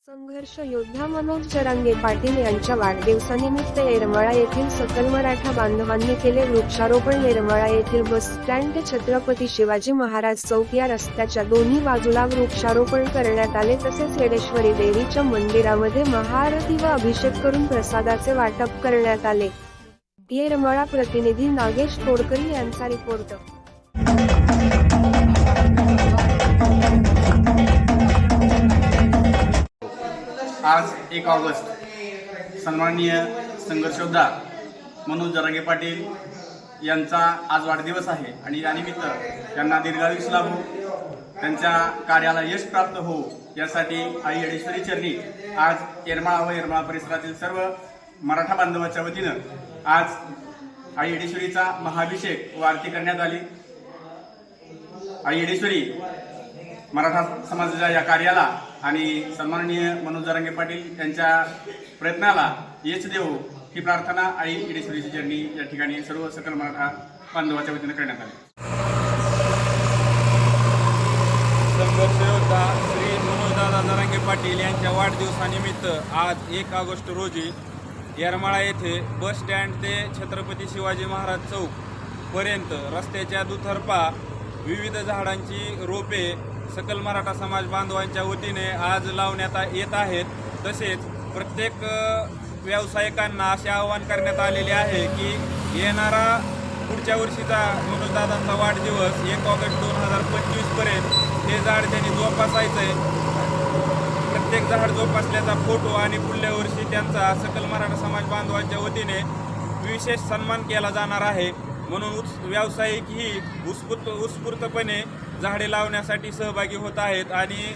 संघर्ष योद्धा मनोज जरांगे पाटील यांच्या वाढदिवसानिमित्त येरमाळा येथील सकल मराठा बांधवांनी केले वृक्षारोपण। येरमाळा येथील बस स्टँड ते छत्रपती शिवाजी महाराज चौक या रस्त्याच्या दोन्ही बाजूला वृक्षारोपण करण्यात आले। तसेच येडेश्वरी देवीच्या मंदिरामध्ये महाआरती व अभिषेक करून प्रसादाचे वाटप करण्यात आले। येरमाळा प्रतिनिधी नागेश तोडकरी यांचा रिपोर्ट। आज 1 ऑगस्ट सन्माननीय संघर्षयोद्धा मनोज जरांगे पाटील यांचा आज वाढदिवस आहे आणि यानिमित्त त्यांना दीर्घायुष्य लाभो, त्यांच्या कार्याला यश प्राप्त हो यासाठी आई येडेश्वरी चरणी आज येरमाळा व येरमाळा परिसरातील सर्व मराठा बांधवांच्या वतीनं आज आई येडेश्वरीचा महाअभिषेक व आरती करण्यात आली। आई येडेश्वरी मराठा समाजाच्या या कार्याला आणि सन्माननीय मनोज जरांगे पाटील यांच्या प्रयत्नाला यश देवो ही प्रार्थना आई येडेश्वरीची चरणी या ठिकाणी सर्व सकल मराठा बांधवाच्या वतीने करण्यात आली। संघर्ष योद्धा श्री मनोजदादा जरांगे पाटील यांच्या वाढदिवसानिमित्त आज 1 ऑगस्ट रोजी येरमाळा येथे बस स्टँड ते छत्रपती शिवाजी महाराज चौक पर्यंत रस्त्याच्या दुतर्फा विविध झाडांची रोपे सकल मराठा समाज बांधवांच्या वतीने आज लावण्यात येत आहेत। तसेच प्रत्येक व्यावसायिकांना असे आवाहन करण्यात आलेले आहे की येणारा पुढच्या वर्षीचा मनोजदादांचा वाढदिवस 1 ऑगस्ट 2025 पर्यंत हे झाड त्यांनी जोपासायचं आहे। प्रत्येक झाड जोपासल्याचा फोटो आणि पुढल्या वर्षी त्यांचा सकल मराठा समाज बांधवांच्या वतीने विशेष सन्मान केला जाणार आहे। म्हणून व्यावसायिक ही उत्स्फूर्तपणे झाडे लावण्यासाठी सहभागी होत आहेत आणि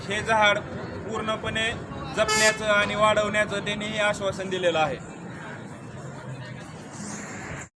हे झाड पूर्णपणे जपण्याचं आणि वाढवण्याचं त्यांनी आश्वासन दिलेलं आहे।